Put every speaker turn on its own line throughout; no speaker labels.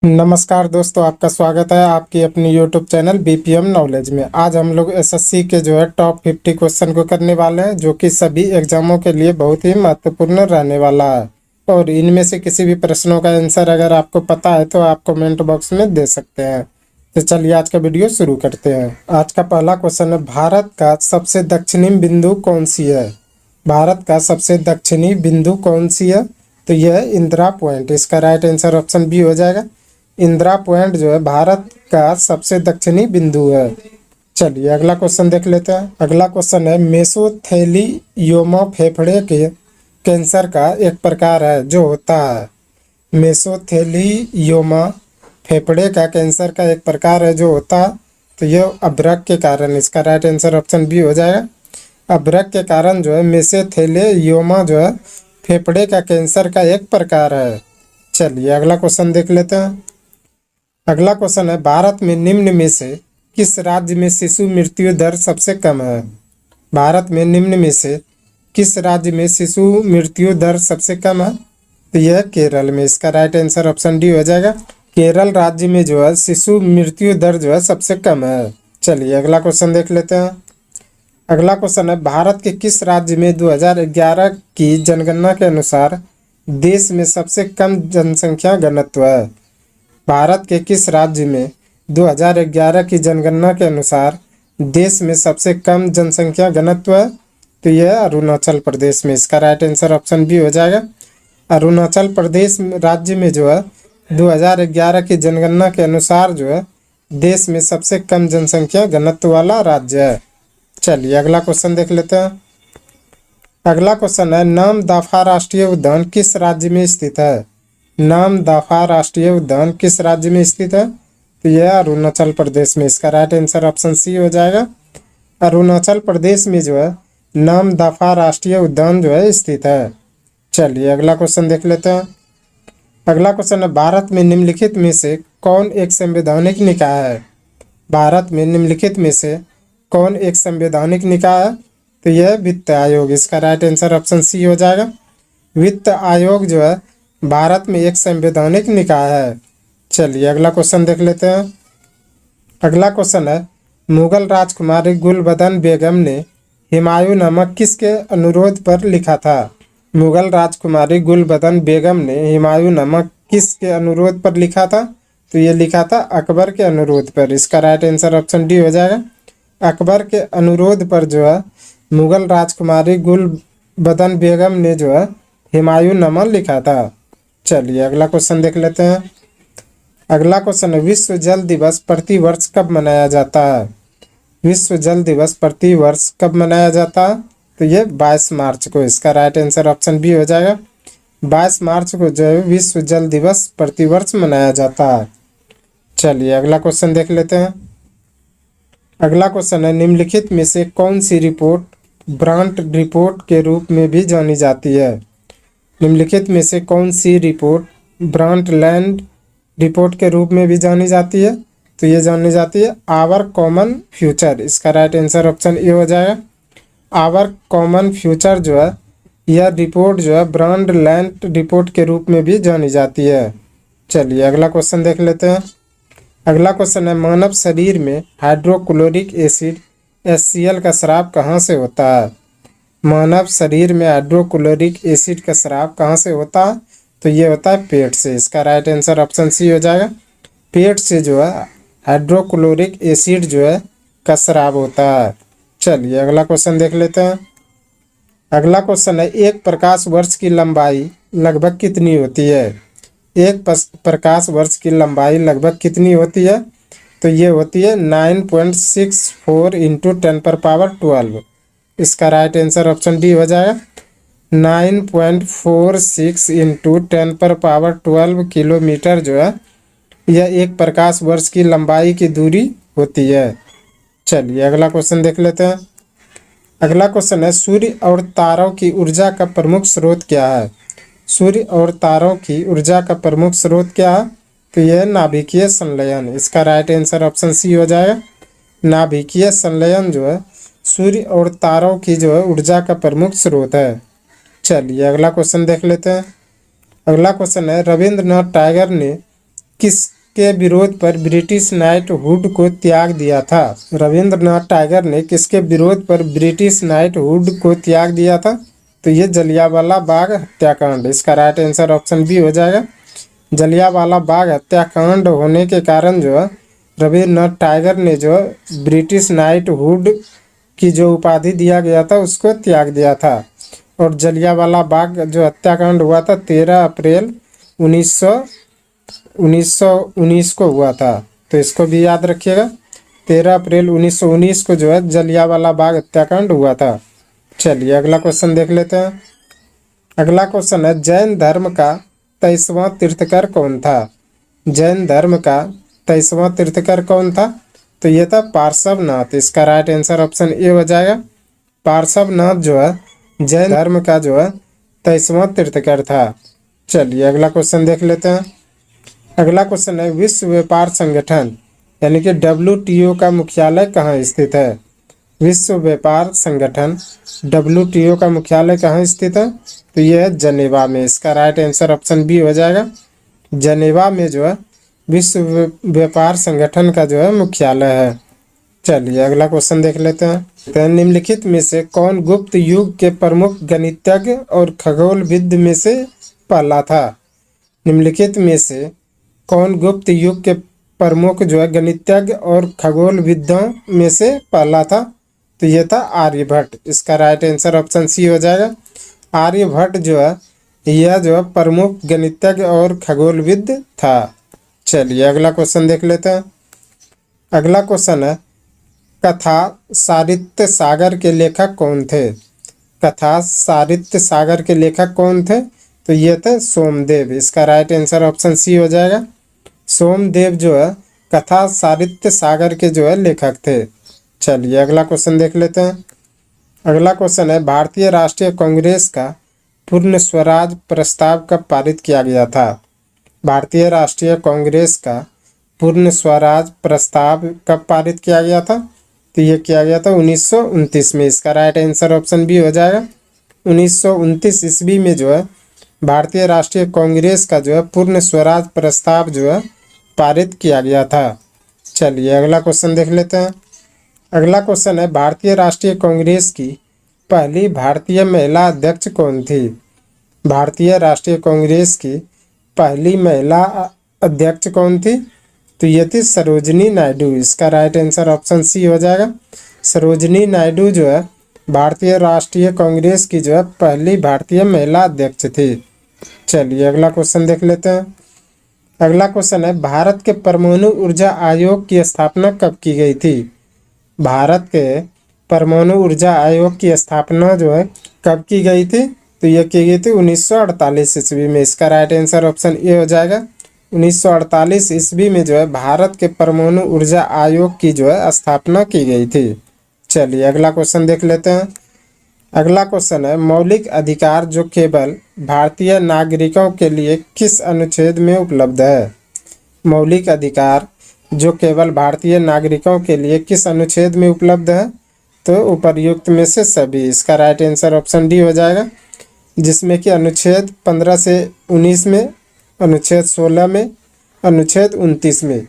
नमस्कार दोस्तों, आपका स्वागत है आपकी अपनी यूट्यूब चैनल बीपीएम नॉलेज में। आज हम लोग एसएससी के टॉप 50 क्वेश्चन को करने वाले हैं, जो कि सभी एग्जामों के लिए बहुत ही महत्वपूर्ण रहने वाला है। और इनमें से किसी भी प्रश्नों का आंसर अगर आपको पता है तो आप कमेंट बॉक्स में दे सकते हैं। तो चलिए आज का वीडियो शुरू करते हैं। आज का पहला क्वेश्चन है, भारत का सबसे दक्षिणी बिंदु कौन सी है? भारत का सबसे दक्षिणी बिंदु कौन सी है? तो यह है इंदिरा पॉइंट। इसका राइट आंसर ऑप्शन बी हो जाएगा। इंदिरा पॉइंट भारत का सबसे दक्षिणी बिंदु है। चलिए अगला क्वेश्चन देख लेते हैं। अगला क्वेश्चन है, मेसोथेलियोमा फेफड़े के कैंसर का एक प्रकार है जो होता है। मेसोथेलियोमा फेफड़े का कैंसर का एक प्रकार है जो होता है। तो यह अभ्रक के कारण। इसका राइट आंसर ऑप्शन बी हो जाएगा। अभ्रक के कारण मेसोथेलियोमा फेफड़े का कैंसर का एक प्रकार है। चलिए अगला क्वेश्चन देख लेते हैं। अगला क्वेश्चन है, भारत में निम्न में से किस राज्य में शिशु मृत्यु दर सबसे कम है? भारत में निम्न में से किस राज्य में शिशु मृत्यु दर सबसे कम है? तो यह केरल में। इसका राइट आंसर ऑप्शन डी हो जाएगा। केरल राज्य में शिशु मृत्यु दर सबसे कम है। चलिए अगला क्वेश्चन देख लेते हैं। अगला क्वेश्चन है, भारत के किस राज्य में 2011 की जनगणना के अनुसार देश में सबसे कम जनसंख्या घनत्व है? भारत के किस राज्य में 2011 की जनगणना के अनुसार देश में सबसे कम जनसंख्या घनत्व है? तो यह अरुणाचल प्रदेश में। इसका राइट आंसर ऑप्शन बी हो जाएगा। अरुणाचल प्रदेश राज्य में 2011 की जनगणना के अनुसार देश में सबसे कम जनसंख्या घनत्व वाला राज्य है। चलिए अगला क्वेश्चन देख लेते हैं। अगला क्वेश्चन है, नामदफा राष्ट्रीय उद्यान किस राज्य में स्थित है? नामदफा राष्ट्रीय उद्यान किस राज्य में स्थित है? तो यह अरुणाचल प्रदेश में। इसका राइट आंसर ऑप्शन सी हो जाएगा। अरुणाचल प्रदेश में नामदफा राष्ट्रीय उद्यान स्थित है। चलिए अगला क्वेश्चन देख लेते हैं। अगला क्वेश्चन है, भारत में निम्नलिखित में से कौन एक संवैधानिक निकाय है? भारत में निम्नलिखित में से कौन एक संवैधानिक निकाय है? तो यह वित्त आयोग। इसका राइट आंसर ऑप्शन सी हो जाएगा। वित्त आयोग भारत में एक संवैधानिक निकाय है। चलिए अगला क्वेश्चन देख लेते हैं। अगला क्वेश्चन है, मुगल राजकुमारी गुलबदन बेगम ने हुमायूं नामा किसके अनुरोध पर लिखा था? मुगल राजकुमारी गुलबदन बेगम ने हुमायूं नामा किसके अनुरोध पर लिखा था? तो ये लिखा था अकबर के अनुरोध पर। इसका राइट आंसर ऑप्शन डी हो जाएगा। अकबर के अनुरोध पर मुगल राजकुमारी गुलबदन बेगम ने हुमायूं नामा लिखा था। चलिए अगला क्वेश्चन देख लेते हैं। अगला क्वेश्चन है, विश्व जल दिवस प्रति वर्ष कब मनाया जाता है? विश्व जल दिवस प्रति वर्ष कब मनाया जाता है? तो ये 22 मार्च को। इसका राइट आंसर ऑप्शन बी हो जाएगा। 22 मार्च को विश्व जल दिवस प्रति वर्ष मनाया जाता है। चलिए अगला क्वेश्चन देख लेते हैं। अगला क्वेश्चन है, निम्नलिखित में से कौन सी रिपोर्ट ब्रांट रिपोर्ट के रूप में भी जानी जाती है? निम्नलिखित में से कौन सी रिपोर्ट ब्रांटलैंड रिपोर्ट के रूप में भी जानी जाती है? तो ये जानी जाती है आवर कॉमन फ्यूचर। इसका राइट आंसर ऑप्शन ए हो जाएगा। आवर कॉमन फ्यूचर यह रिपोर्ट ब्रांडलैंड रिपोर्ट के रूप में भी जानी जाती है। चलिए अगला क्वेश्चन देख लेते हैं। अगला क्वेश्चन है, मानव शरीर में हाइड्रोक्लोरिक एसिड HCl का स्राव कहाँ से होता है? मानव शरीर में हाइड्रोक्लोरिक एसिड का स्राव कहाँ से होता है? तो ये होता है पेट से। इसका राइट आंसर ऑप्शन सी हो जाएगा। पेट से हाइड्रोक्लोरिक एसिड का स्राव होता है। चलिए अगला क्वेश्चन देख लेते हैं। अगला क्वेश्चन है, एक प्रकाश वर्ष की लंबाई लगभग कितनी होती है? एक प्रकाश वर्ष की लंबाई लगभग कितनी होती है? तो ये होती है 9.64 इंटू 10⁻12। इसका राइट आंसर ऑप्शन डी हो जाएगा। 9.46 इंटू 10⁻12 किलोमीटर यह एक प्रकाश वर्ष की लंबाई की दूरी होती है। चलिए अगला क्वेश्चन देख लेते हैं। अगला क्वेश्चन है, सूर्य और तारों की ऊर्जा का प्रमुख स्रोत क्या है? सूर्य और तारों की ऊर्जा का प्रमुख स्रोत क्या है? तो यह नाभिकीय संलयन। इसका राइट आंसर ऑप्शन सी हो जाएगा। नाभिकीय संलयन सूर्य और तारों की ऊर्जा का प्रमुख स्रोत है। चलिए अगला क्वेश्चन देख लेते हैं। अगला क्वेश्चन है, रविंद्रनाथ टैगोर ने किस किसके विरोध पर ब्रिटिश नाइटहुड को त्याग दिया था? रविंद्रनाथ टैगोर ने किसके विरोध पर ब्रिटिश नाइटहुड को त्याग दिया था? तो ये जलियांवाला बाग हत्याकांड। इसका राइट आंसर ऑप्शन बी हो जाएगा। जलियांवाला बाग हत्याकांड होने के कारण जो है रविंद्रनाथ टैगोर ने जो ब्रिटिश नाइटहुड की जो उपाधि दिया गया था उसको त्याग दिया था। और जलियांवाला बाग जो हत्याकांड हुआ था 13 अप्रैल 1919 को हुआ था। तो इसको भी याद रखिएगा, 13 अप्रैल 1919 को जो है जलियांवाला बाग हत्याकांड हुआ था। चलिए अगला क्वेश्चन देख लेते हैं। अगला क्वेश्चन है, जैन धर्म का 23वां तीर्थकर कौन था? जैन धर्म का 23वां तीर्थकर कौन था? तो ये था पार्श्वनाथ। इसका राइट आंसर ऑप्शन ए हो जाएगा। पार्श्वनाथ जो है जैन धर्म का जो है 23वां तीर्थकर था। चलिए अगला क्वेश्चन देख लेते हैं। अगला क्वेश्चन है, विश्व व्यापार संगठन यानी कि WTO का मुख्यालय कहाँ स्थित है? विश्व व्यापार संगठन WTO का मुख्यालय कहाँ स्थित है? तो यह है जनेवा में। इसका राइट आंसर ऑप्शन बी हो जाएगा। जनेवा में जो है विश्व व्यापार संगठन का जो है मुख्यालय है। चलिए अगला क्वेश्चन देख लेते हैं। तो निम्नलिखित में से कौन गुप्त युग के प्रमुख गणितज्ञ और खगोलविद में से पहला था? निम्नलिखित में से कौन गुप्त युग के प्रमुख जो है गणितज्ञ और खगोलविदों में से पहला था? तो ये था आर्यभट्ट। इसका राइट आंसर ऑप्शन सी हो जाएगा। आर्यभट्ट जो है यह जो है प्रमुख गणितज्ञ और खगोलविद था। चलिए अगला क्वेश्चन देख लेते हैं। अगला क्वेश्चन है, कथा साहित्य सागर के लेखक कौन थे? कथा साहित्य सागर के लेखक कौन थे? तो ये थे सोमदेव। इसका राइट आंसर ऑप्शन सी हो जाएगा। सोमदेव जो है कथा साहित्य सागर के जो है लेखक थे। चलिए अगला क्वेश्चन देख लेते हैं। अगला क्वेश्चन है, भारतीय राष्ट्रीय कांग्रेस का पूर्ण स्वराज प्रस्ताव कब पारित किया गया था? भारतीय राष्ट्रीय कांग्रेस का पूर्ण स्वराज प्रस्ताव कब पारित किया गया था? तो ये किया गया था 1929 में। इसका राइट आंसर ऑप्शन बी हो जाएगा। 1929 ईस्वी में जो है भारतीय राष्ट्रीय कांग्रेस का जो है पूर्ण स्वराज प्रस्ताव जो है पारित किया गया था। चलिए अगला क्वेश्चन देख लेते हैं। अगला क्वेश्चन है, भारतीय राष्ट्रीय कांग्रेस की पहली भारतीय महिला अध्यक्ष कौन थी? भारतीय राष्ट्रीय कांग्रेस की पहली महिला अध्यक्ष कौन थी? तो ये थी सरोजिनी नायडू। इसका राइट आंसर ऑप्शन सी हो जाएगा। सरोजिनी नायडू जो है भारतीय राष्ट्रीय कांग्रेस की जो है पहली भारतीय महिला अध्यक्ष थी। चलिए अगला क्वेश्चन देख लेते हैं। अगला क्वेश्चन है, भारत के परमाणु ऊर्जा आयोग की स्थापना कब की गई थी? भारत के परमाणु ऊर्जा आयोग की स्थापना जो है कब की गई थी? तो यह की गई थी 1948 ईस्वी में। इसका राइट आंसर ऑप्शन ए हो जाएगा। 1948 ईस्वी में जो है भारत के परमाणु ऊर्जा आयोग की जो है स्थापना की गई थी। चलिए अगला क्वेश्चन देख लेते हैं। अगला क्वेश्चन है, मौलिक अधिकार जो केवल भारतीय नागरिकों के लिए किस अनुच्छेद में उपलब्ध है? मौलिक अधिकार जो केवल भारतीय नागरिकों के लिए किस अनुच्छेद में उपलब्ध है? तो उपर्युक्त में से सभी। इसका राइट आंसर ऑप्शन डी हो जाएगा, जिसमें कि अनुच्छेद 15 से 19 में, अनुच्छेद 16 में, अनुच्छेद 29 में,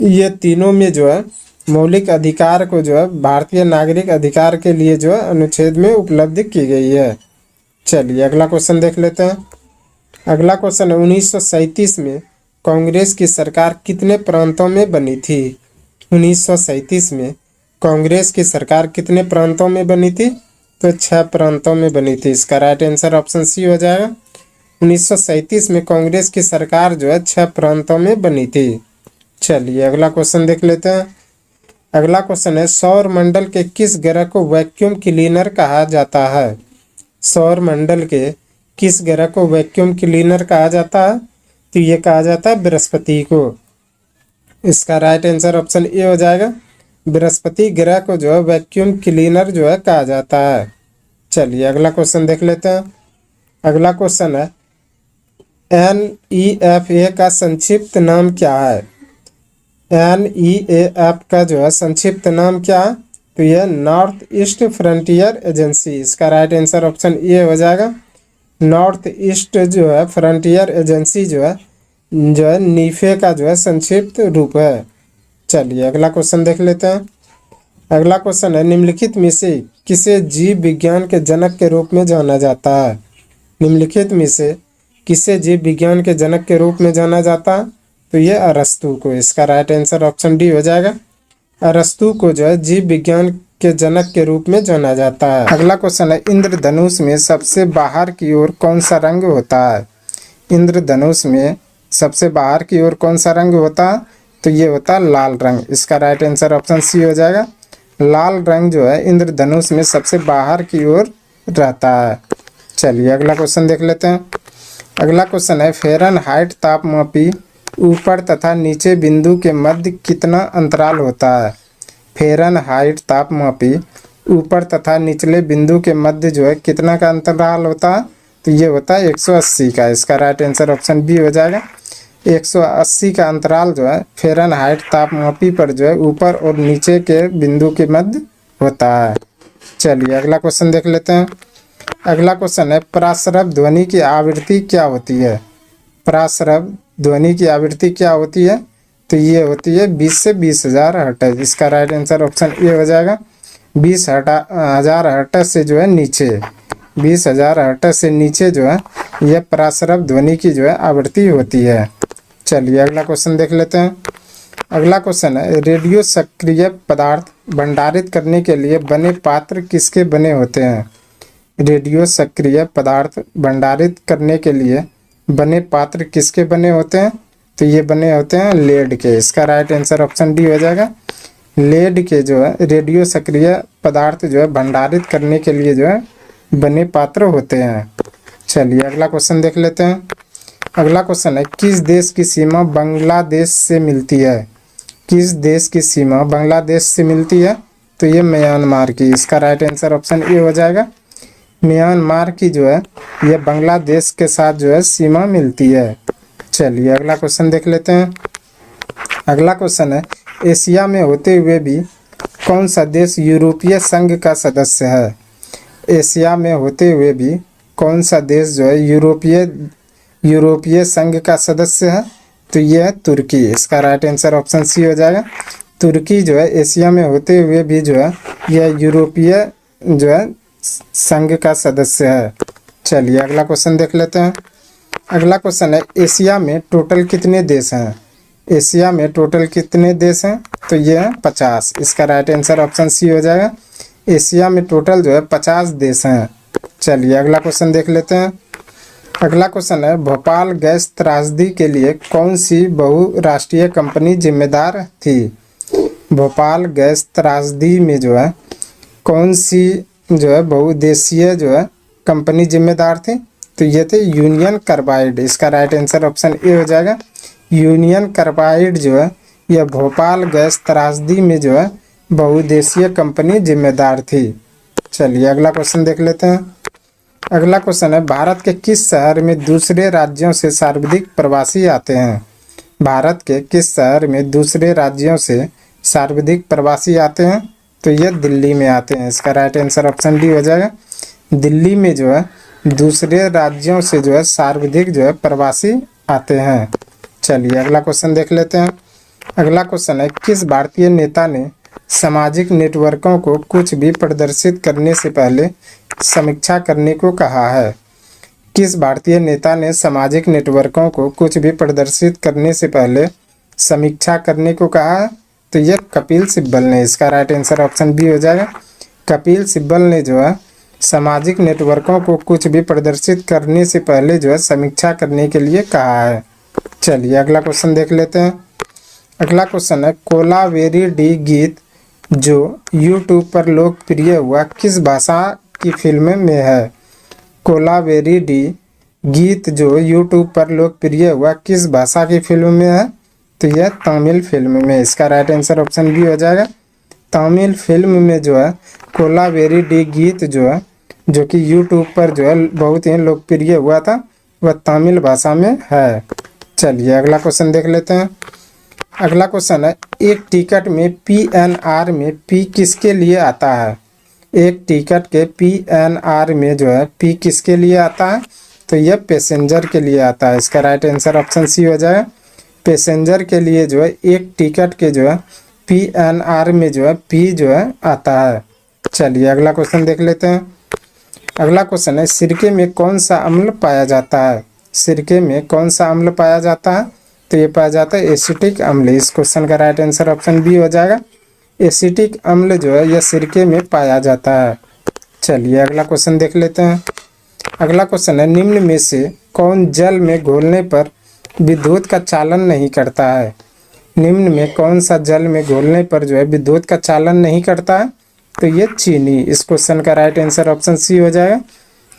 ये तीनों में जो है मौलिक अधिकार को जो है भारतीय नागरिक अधिकार के लिए जो है अनुच्छेद में उपलब्ध की गई है। चलिए अगला क्वेश्चन देख लेते हैं। अगला क्वेश्चन है, 1937 में कांग्रेस की सरकार कितने प्रांतों में बनी थी? 1937 में कांग्रेस की सरकार कितने प्रांतों में बनी थी? तो 6 प्रांतों में बनी थी। इसका राइट आंसर ऑप्शन सी हो जाएगा। 1937 में कांग्रेस की सरकार जो है 6 प्रांतों में बनी थी। चलिए अगला क्वेश्चन देख लेते हैं। अगला क्वेश्चन है, सौर मंडल के किस ग्रह को वैक्यूम क्लीनर कहा जाता है? सौर मंडल के किस ग्रह को वैक्यूम क्लीनर कहा जाता है? तो ये कहा जाता है बृहस्पति को। इसका राइट आंसर ऑप्शन ए हो जाएगा। बृहस्पति ग्रह को जो है वैक्यूम क्लीनर जो है कहा जाता है। चलिए अगला क्वेश्चन देख लेते हैं। अगला क्वेश्चन है, NEFA का संक्षिप्त नाम क्या है? NEAF का जो है संक्षिप्त नाम क्या है? तो यह नॉर्थ ईस्ट फ्रंटियर एजेंसी। इसका राइट आंसर ऑप्शन ए हो जाएगा। नॉर्थ ईस्ट जो है फ्रंटियर एजेंसी जो है जो है नीफे का जो है संक्षिप्त रूप है। चलिए अगला क्वेश्चन देख लेते हैं। अगला क्वेश्चन है, निम्नलिखित में से किसे जीव विज्ञान के जनक के रूप में जाना जाता है? निम्नलिखित में से किसे जीव विज्ञान के जनक के रूप में जाना जाता है? तो ये अरस्तु को। इसका राइट आंसर ऑप्शन डी हो जाएगा। अरस्तु को जो है जीव विज्ञान के जनक के रूप में जाना जाता है। अगला क्वेश्चन है, इंद्रधनुष में सबसे बाहर की ओर कौन सा रंग होता है? इंद्रधनुष में सबसे बाहर की ओर कौन सा रंग होता है? तो ये होता है लाल रंग। इसका राइट आंसर ऑप्शन सी हो जाएगा। लाल रंग जो है इंद्रधनुष में सबसे बाहर की ओर रहता है। चलिए अगला क्वेश्चन देख लेते हैं। अगला क्वेश्चन है, फ़ारेनहाइट तापमापी ऊपर तथा नीचे बिंदु के मध्य कितना अंतराल होता है? फ़ारेनहाइट तापमापी ऊपर तथा निचले बिंदु के मध्य जो है कितना का अंतराल होता है? तो ये होता है 180 का। इसका राइट आंसर ऑप्शन बी हो जाएगा। 180 का अंतराल जो है फ़ारेनहाइट तापमापी पर जो है ऊपर और नीचे के बिंदु के मध्य होता है। चलिए अगला क्वेश्चन देख लेते हैं। अगला क्वेश्चन है, पराश्रव ध्वनि की आवृत्ति क्या होती है? पराश्रव ध्वनि की आवृत्ति क्या होती है? तो ये होती है 20 से 20,000 हर्ट्ज। इसका राइट आंसर ऑप्शन ए हो जाएगा। 20,000 हर्ट्ज से जो है नीचे, 20,000 हर्ट्ज से नीचे जो है यह पराश्रव ध्वनि की जो है आवृत्ति होती है। चलिए अगला क्वेश्चन देख लेते हैं। अगला क्वेश्चन है, रेडियो सक्रिय पदार्थ भंडारित करने के लिए बने पात्र किसके बने होते हैं? रेडियो सक्रिय पदार्थ भंडारित करने के लिए बने पात्र किसके बने होते हैं? तो ये बने होते हैं लेड के। इसका राइट आंसर ऑप्शन डी हो जाएगा। लेड के जो है रेडियो सक्रिय पदार्थ जो है भंडारित करने के लिए जो है बने पात्र होते हैं। चलिए अगला क्वेश्चन देख लेते हैं। अगला क्वेश्चन है, किस देश की सीमा बांग्लादेश से मिलती है? किस देश की सीमा बांग्लादेश से मिलती है? तो ये म्यांमार की। इसका राइट आंसर ऑप्शन ए हो जाएगा। म्यांमार की जो है यह बांग्लादेश के साथ जो है सीमा मिलती है। चलिए अगला क्वेश्चन देख लेते हैं। अगला क्वेश्चन है, एशिया में होते हुए भी कौन सा देश यूरोपीय संघ का सदस्य है? एशिया में होते हुए भी कौन सा देश जो है यूरोपीय संघ का सदस्य है? तो यह है तुर्की। इसका राइट आंसर ऑप्शन सी हो जाएगा। तुर्की जो है एशिया में होते हुए भी जो है यह यूरोपीय जो है संघ का सदस्य है। चलिए अगला क्वेश्चन देख लेते हैं। अगला क्वेश्चन है, एशिया में टोटल कितने देश हैं? एशिया में टोटल कितने देश हैं? तो ये है 50। इसका राइट आंसर ऑप्शन सी हो जाएगा। एशिया में टोटल जो है 50 देश हैं। चलिए अगला क्वेश्चन देख लेते हैं। अगला क्वेश्चन है, भोपाल गैस त्रासदी के लिए कौन सी बहुराष्ट्रीय कंपनी जिम्मेदार थी? भोपाल गैस त्रासदी में जो है कौन सी जो है बहुउद्देशीय जो है कंपनी जिम्मेदार थी? तो ये थे यूनियन कार्बाइड। इसका राइट आंसर ऑप्शन ए हो जाएगा। यूनियन कार्बाइड जो है यह भोपाल गैस त्रासदी में जो है बहुउद्देशीय कंपनी जिम्मेदार थी। चलिए अगला क्वेश्चन देख लेते हैं। अगला क्वेश्चन है, भारत के किस शहर में दूसरे राज्यों से सर्वाधिक प्रवासी आते हैं? भारत के किस शहर में दूसरे राज्यों से सर्वाधिक प्रवासी आते हैं? तो ये दिल्ली में आते हैं। इसका राइट आंसर ऑप्शन डी हो जाएगा। दिल्ली में जो है दूसरे राज्यों से जो है सर्वाधिक जो है प्रवासी आते हैं। चलिए अगला क्वेश्चन देख लेते हैं। अगला क्वेश्चन है, किस भारतीय नेता ने सामाजिक नेटवर्कों को कुछ भी प्रदर्शित करने से पहले समीक्षा करने को कहा है? किस भारतीय नेता ने सामाजिक नेटवर्कों को कुछ भी प्रदर्शित करने से पहले समीक्षा करने को कहा है? तो यह कपिल सिब्बल ने। इसका राइट आंसर ऑप्शन बी हो जाएगा। कपिल सिब्बल ने जो है सामाजिक नेटवर्कों को कुछ भी प्रदर्शित करने से पहले जो है समीक्षा करने के लिए कहा है। चलिए अगला क्वेश्चन देख लेते हैं। अगला क्वेश्चन है, कोलावेरी डी गीत जो यूट्यूब पर लोकप्रिय हुआ किस भाषा की फिल्म में है? कोलावेरी डी गीत जो यूट्यूब पर लोकप्रिय हुआ किस भाषा की फिल्म में है? तो यह तमिल फिल्म में। इसका राइट आंसर ऑप्शन बी हो जाएगा। तमिल फिल्म में जो है कोलावेरी डी गीत जो है जो कि यूट्यूब पर जो है बहुत ही लोकप्रिय हुआ था वह तमिल भाषा में है। चलिए अगला क्वेश्चन देख लेते हैं। अगला क्वेश्चन है, एक टिकट में पीएनआर में पी किसके लिए आता है? एक टिकट के पीएनआर में जो है पी किसके लिए आता है? तो यह पैसेंजर के लिए आता है। इसका राइट आंसर ऑप्शन सी हो जाएगा। पैसेंजर के लिए जो है एक टिकट के जो है PNR में जो है P जो है आता है। चलिए अगला क्वेश्चन देख लेते हैं। अगला क्वेश्चन है, सिरके में कौन सा अम्ल पाया जाता है? सिरके में कौन सा अम्ल पाया जाता है? तो ये पाया जाता है एसिटिक अम्ल। इस क्वेश्चन का राइट आंसर ऑप्शन बी हो जाएगा। एसिटिक अम्ल जो है यह सिरके में पाया जाता है। चलिए अगला क्वेश्चन देख लेते हैं। अगला क्वेश्चन है, निम्न में से कौन जल में घोलने पर विद्युत का चालन नहीं करता है? निम्न में कौन सा जल में घोलने पर जो है विद्युत का चालन नहीं करता है? तो ये चीनी। इस क्वेश्चन का राइट आंसर ऑप्शन सी हो जाएगा।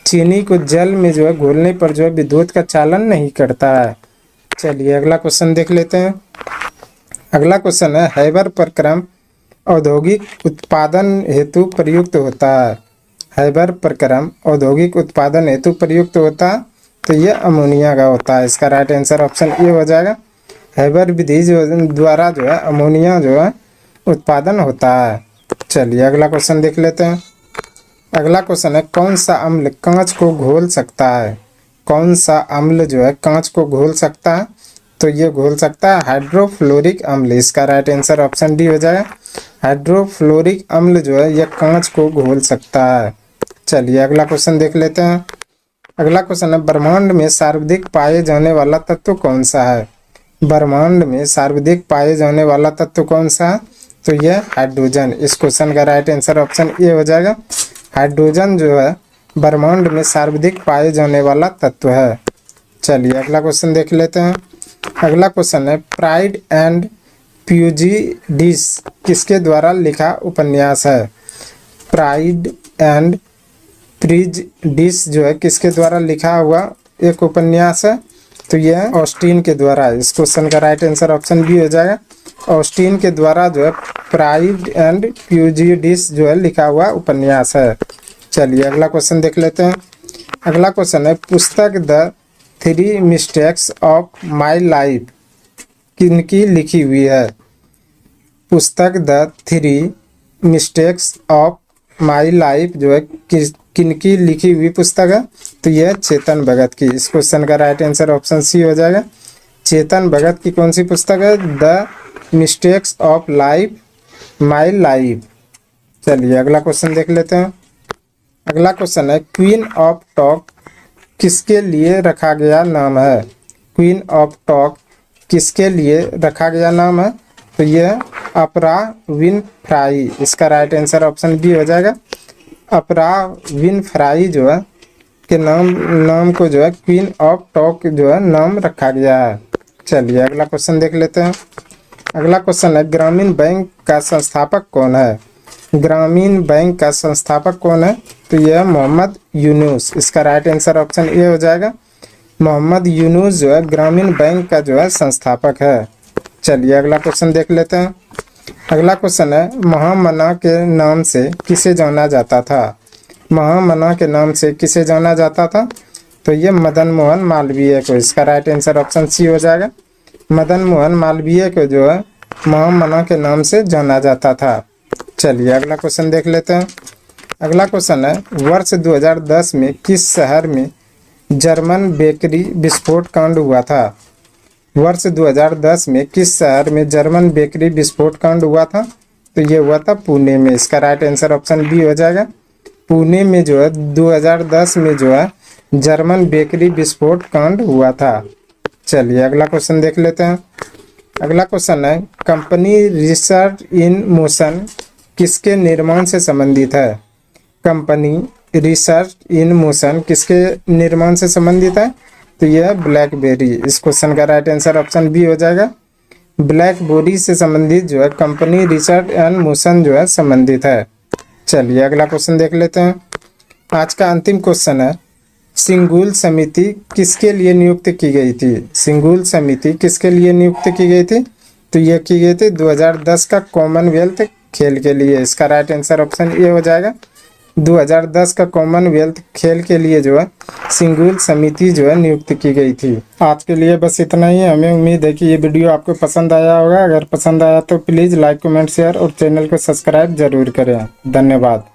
चीनी को जल में जो है घोलने पर जो है विद्युत का चालन नहीं करता है। चलिए अगला क्वेश्चन देख लेते हैं। अगला क्वेश्चन है, हैबर प्रक्रम औद्योगिक उत्पादन हेतु प्रयुक्त होता है। हैबर प्रक्रम औद्योगिक उत्पादन हेतु प्रयुक्त होता है, तो यह अमोनिया का होता है। इसका राइट आंसर ऑप्शन ए हो जाएगा। हैबर विधि द्वारा जो है अमोनिया जो है उत्पादन होता है। चलिए अगला क्वेश्चन देख लेते हैं। अगला क्वेश्चन है, कौन सा अम्ल कांच को घोल सकता है? कौन सा अम्ल जो है कांच को घोल सकता है? तो ये घोल सकता है हाइड्रोफ्लोरिक अम्ल। इसका राइट आंसर ऑप्शन डी हो जाएगा। हाइड्रोफ्लोरिक अम्ल जो है यह कांच को घोल सकता है। चलिए अगला क्वेश्चन देख लेते हैं। अगला क्वेश्चन है, ब्रह्मांड में सर्वाधिक पाए जाने वाला तत्व कौन सा है? ब्रह्मांड में सर्वाधिक पाए जाने वाला तत्व कौन सा है? तो यह हाइड्रोजन। इस क्वेश्चन का राइट आंसर ऑप्शन ए हो जाएगा। हाइड्रोजन जो है ब्रह्मांड में सर्वाधिक पाए जाने वाला तत्व है। चलिए अगला क्वेश्चन देख लेते हैं। अगला क्वेश्चन है, प्राइड एंड प्रेजुडिस किसके द्वारा लिखा उपन्यास है? प्राइड एंड प्रेजुडिस जो है किसके द्वारा लिखा हुआ एक उपन्यास है? तो यह ऑस्टिन के द्वारा है। इस क्वेश्चन का राइट आंसर ऑप्शन बी हो जाएगा। ऑस्टिन के द्वारा जो है प्राइड एंड प्रेजुडिस जो है लिखा हुआ उपन्यास है। चलिए अगला क्वेश्चन देख लेते हैं। अगला क्वेश्चन है, पुस्तक the 3 mistakes of my life किनकी लिखी हुई है? पुस्तक the 3 mistakes of my life जो है किनकी लिखी हुई पुस्तक है? तो यह चेतन भगत की। इस क्वेश्चन का राइट आंसर ऑप्शन सी हो जाएगा। चेतन भगत की कौन सी पुस्तक है? The mistakes of life my life. चलिए अगला क्वेश्चन देख लेते हैं। अगला क्वेश्चन है, क्वीन ऑफ टॉक किसके लिए रखा गया नाम है? क्वीन ऑफ टॉक किसके लिए रखा गया नाम है? तो यह अपरा विनफ्राई। इसका राइट आंसर ऑप्शन बी हो जाएगा। अपरा विनफ्राई जो है के नाम को जो है क्वीन ऑफ टॉक जो है नाम रखा गया है। चलिए अगला क्वेश्चन देख लेते हैं। अगला क्वेश्चन है, ग्रामीण बैंक का संस्थापक कौन है? ग्रामीण बैंक का संस्थापक कौन है? तो यह मोहम्मद यूनुस। इसका राइट आंसर ऑप्शन ए हो जाएगा। मोहम्मद यूनुस जो है ग्रामीण बैंक का जो है संस्थापक है। चलिए अगला क्वेश्चन देख लेते हैं। अगला क्वेश्चन है, महामना के नाम से किसे जाना जाता था? महामना के नाम से किसे जाना जाता था? तो ये मदन मोहन मालवीय को। इसका राइट आंसर ऑप्शन सी हो जाएगा। मदन मोहन मालवीय को जो है महामना के नाम से जाना जाता था। चलिए अगला क्वेश्चन देख लेते हैं। अगला क्वेश्चन है, वर्ष 2010 में किस शहर में जर्मन बेकरी विस्फोट कांड हुआ था? वर्ष 2010 में किस शहर में जर्मन बेकरी विस्फोट कांड हुआ था? तो ये हुआ था पुणे में। इसका राइट आंसर ऑप्शन बी हो जाएगा। पुणे में जो है 2010 में जो है जर्मन बेकरी विस्फोट कांड हुआ था। चलिए अगला क्वेश्चन देख लेते हैं। अगला क्वेश्चन है, कंपनी रिसर्च इन मोशन किसके निर्माण से संबंधित है? कंपनी रिसर्च इन मोशन किसके निर्माण से संबंधित है? तो यह ब्लैकबेरी। इस क्वेश्चन का राइट आंसर ऑप्शन बी हो जाएगा। ब्लैकबेरी से संबंधित जो है कंपनी रिसर्च एंड मोशन जो है संबंधित है। चलिए अगला क्वेश्चन देख लेते हैं। आज का अंतिम क्वेश्चन है, सिंगुल समिति किसके लिए नियुक्त की गई थी? सिंगुल समिति किसके लिए नियुक्त की गई थी? तो यह की गई थी 2010 का कॉमनवेल्थ खेल के लिए। इसका राइट आंसर ऑप्शन ए हो जाएगा। 2010 का कॉमनवेल्थ खेल के लिए जो है सिंगुल समिति जो है नियुक्त की गई थी। आज के लिए बस इतना ही है। हमें उम्मीद है कि ये वीडियो आपको पसंद आया होगा। अगर पसंद आया तो प्लीज़ लाइक कमेंट शेयर और चैनल को सब्सक्राइब जरूर करें। धन्यवाद।